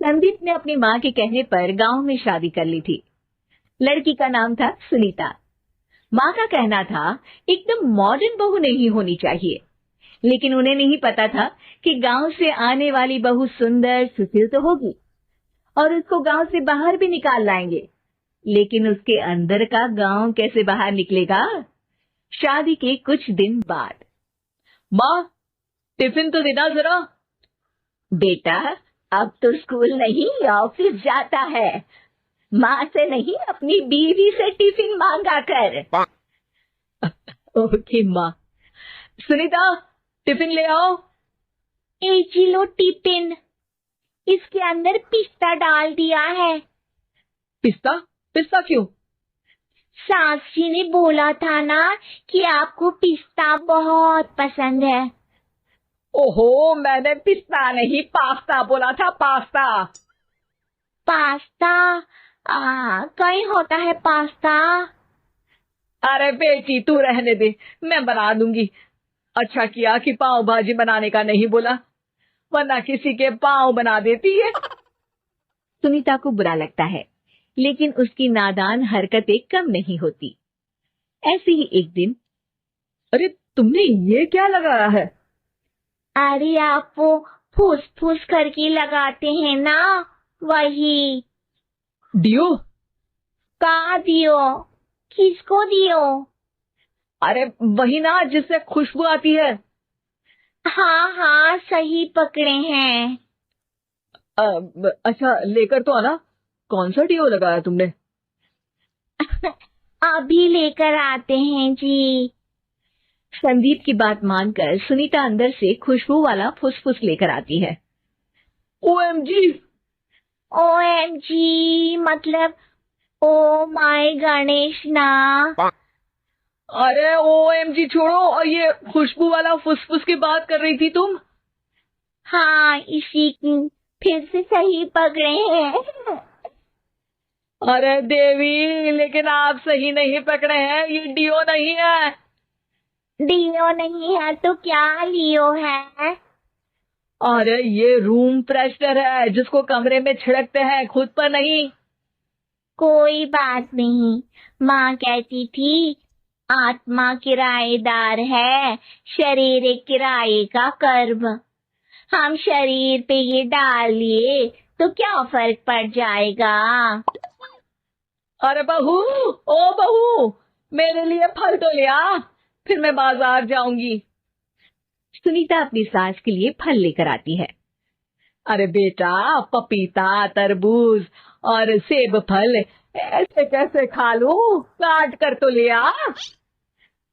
संदीप ने अपनी माँ के कहने पर गांव में शादी कर ली थी। लड़की का नाम था सुनीता। माँ का कहना था एकदम मॉडर्न बहू नहीं होनी चाहिए, लेकिन उन्हें नहीं पता था कि गांव से आने वाली बहू सुंदर सुशील तो होगी और उसको गांव से बाहर भी निकाल लाएंगे, लेकिन उसके अंदर का गांव कैसे बाहर निकलेगा। शादी के कुछ दिन बाद, माँ, टिफिन तो देना जरा। बेटा अब तो स्कूल नहीं ऑफिस जाता है, माँ से नहीं अपनी बीवी से टिफिन मांगा कर। ओके माँ। सुनीता, टिफिन ले आओ। 1 किलो टिफिन, इसके अंदर पिस्ता डाल दिया है। पिस्ता? पिस्ता क्यों? सास जी ने बोला था ना कि आपको पिस्ता बहुत पसंद है। ओहो, मैंने पिस्ता नहीं पास्ता बोला था, पास्ता। पास्ता? कहीं होता है पास्ता? अरे बेटी तू रहने दे, मैं बना दूंगी। अच्छा किया कि पाव भाजी बनाने का नहीं बोला, वरना किसी के पाव बना देती है। सुनीता को बुरा लगता है, लेकिन उसकी नादान हरकतें कम नहीं होती। ऐसे ही एक दिन, अरे तुमने ये क्या लगाया है? अरे आप वो फूस फूस करके लगाते हैं ना, वही। डियो? कहाँ दियो? किसको दियो? अरे वही ना जिससे खुशबू आती है। हाँ हाँ सही पकड़े हैं। अच्छा लेकर तो आना। कौन सा डियो लगाया तुमने? अभी लेकर आते हैं जी। संदीप की बात मानकर सुनीता अंदर से खुशबू वाला फुसफुस लेकर आती है। OMG! OMG मतलब ओ माय गणेश ना। अरे OMG छोड़ो, और ये खुशबू वाला फुसफुस की बात कर रही थी तुम? हाँ इसी की, फिर से सही पकड़े हैं। अरे देवी, लेकिन आप सही नहीं पकड़े हैं, ये डियो नहीं है। डियो नहीं है तो क्या लियो है? अरे ये रूम फ्रेशनर है, जिसको कमरे में छिड़कते हैं, खुद पर नहीं। कोई बात नहीं, माँ कहती थी आत्मा किराएदार है, शरीर एक किराए का कर्म। हम शरीर पे ये डाल लिए तो क्या फर्क पड़ जाएगा। अरे बहू, ओ बहू, मेरे लिए फल तो ले आ, फिर मैं बाजार जाऊंगी। सुनीता अपनी सास के लिए फल लेकर आती है। अरे बेटा, पपीता, तरबूज और सेब फल ऐसे कैसे खा लूं? काट कर तो ले आ।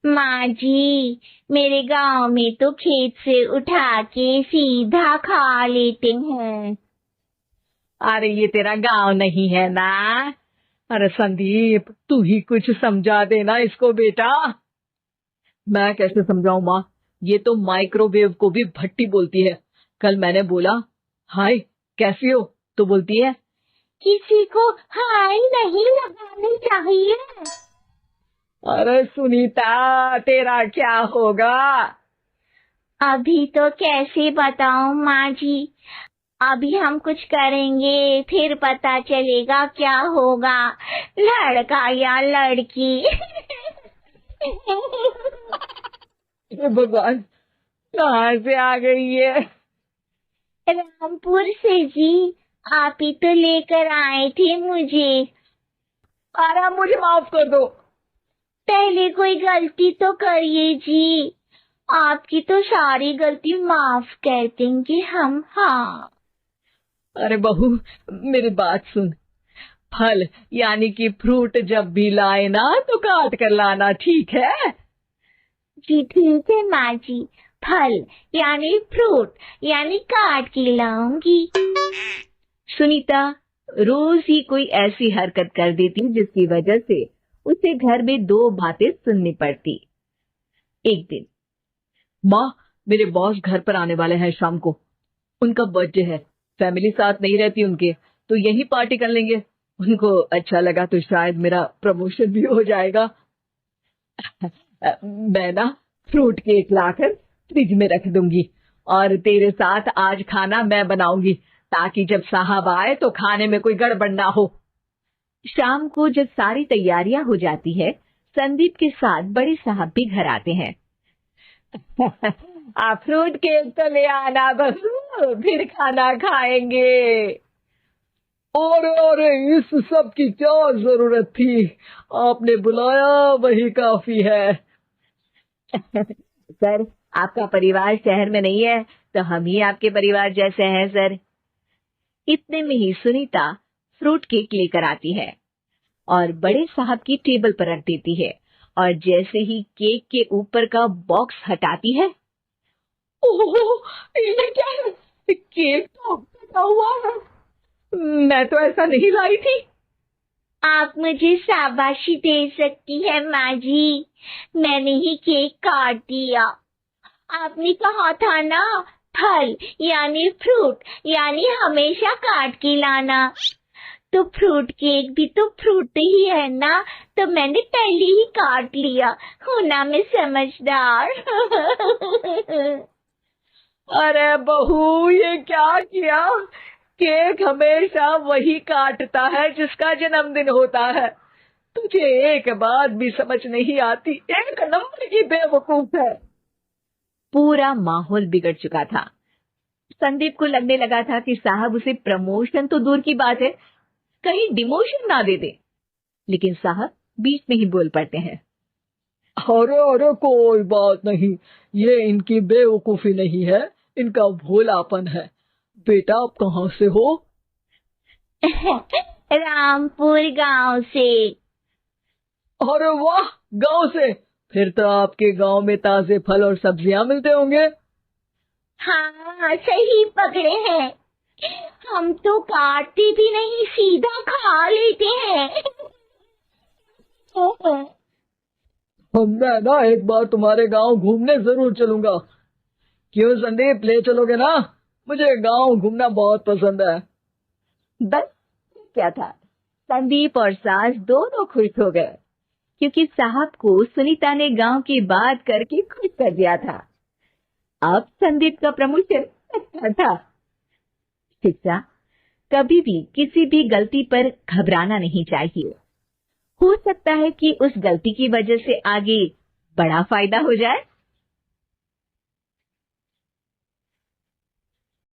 माँ जी, मेरे गांव में तो खेत से उठा के सीधा खा लेते हैं। अरे ये तेरा गांव नहीं है ना। अरे संदीप, तू ही कुछ समझा देना इसको बेटा। मैं कैसे समझाऊं माँ, ये तो माइक्रोवेव को भी भट्टी बोलती है। कल मैंने बोला हाय कैसी हो, तो बोलती है किसी को हाय नहीं लगानी चाहिए। अरे सुनीता, तेरा क्या होगा? अभी तो कैसे बताऊं माँ जी, अभी हम कुछ करेंगे फिर पता चलेगा क्या होगा, लड़का या लड़की। ये भगवान, कहाँ से आ गई ये? रामपुर से जी, आप ही तो लेकर आए थे मुझे। अरे मुझे माफ कर दो। पहले कोई गलती तो करिए जी, आपकी तो सारी गलती माफ कर देंगे हम। हाँ अरे बहू, मेरी बात सुन। फल यानी कि फ्रूट जब भी लाए ना तो काट कर लाना, ठीक है? जी ठीक है माँ जी, फल यानी फ्रूट यानी काट के लाऊंगी। सुनीता रोज ही कोई ऐसी हरकत कर देती जिसकी वजह से उसे घर में 2 बातें सुननी पड़ती। एक दिन, माँ, मेरे बॉस घर पर आने वाले हैं शाम को। उनका बर्थडे है, फैमिली साथ नहीं रहती उनके, तो यही पार्टी कर लेंगे। उनको अच्छा लगा तो शायद मेरा प्रमोशन भी हो जाएगा। मैं ना फ्रूट केक लाकर फ्रिज में रख दूंगी और तेरे साथ आज खाना मैं बनाऊंगी। ताकि जब साहब आए तो खाने में कोई गड़बड़ ना हो। शाम को जब सारी तैयारियां हो जाती है, संदीप के साथ बड़े साहब भी घर आते हैं। आप फ्रूट केक तो ले आना बहू, फिर खाना खाएंगे। और इस सब की क्या जरूरत थी? आपने बुलाया वही काफी है। सर, आपका परिवार शहर में नहीं है तो हम ही आपके परिवार जैसे हैं सर। इतने में ही सुनीता फ्रूट केक लेकर आती है और बड़े साहब की टेबल पर रख देती है, और जैसे ही केक के ऊपर का बॉक्स हटाती है, ओह, ये क्या है? केक तो फटा हुआ है। मैं तो ऐसा नहीं लाई थी। आप मुझे शाबाशी दे सकती है माँ जी, मैंने ही केक काट दिया। आपने कहा था ना, फल यानी फ्रूट यानी हमेशा काट के लाना। तो फ्रूट केक भी तो फ्रूट ही है ना, तो मैंने पहले ही काट लिया। हूं ना मैं समझदार। अरे बहू, ये क्या किया? केक हमेशा वही काटता है जिसका जन्मदिन होता है। तुझे एक बात भी समझ नहीं आती, एक नंबर की बेवकूफ है। पूरा माहौल बिगड़ चुका था। संदीप को लगने लगा था कि साहब उसे प्रमोशन तो दूर की बात है, कहीं डिमोशन ना दे दे। लेकिन साहब बीच में ही बोल पड़ते हैं। अरे कोई बात नहीं, ये इनकी बेवकूफी नहीं है, इनका भोलापन है। बेटा आप कहाँ से हो? रामपुर गांव से। अरे वाह, गांव से? फिर तो आपके गांव में ताजे फल और सब्जियां मिलते होंगे। हाँ सही पकड़े हैं, हम तो काटते भी नहीं, सीधा खा लेते हैं। मैं ना एक बार तुम्हारे गांव घूमने जरूर चलूंगा। क्यों संदीप, ले चलोगे ना? मुझे गांव घूमना बहुत पसंद है। बस क्या था, संदीप और सास दोनों खुश हो गए, क्योंकि साहब को सुनीता ने गांव की बात करके खुश कर दिया था। अब संदीप का प्रमोशन अच्छा था। शिक्षा, कभी भी किसी भी गलती पर घबराना नहीं चाहिए। हो सकता है कि उस गलती की वजह से आगे बड़ा फायदा हो जाए।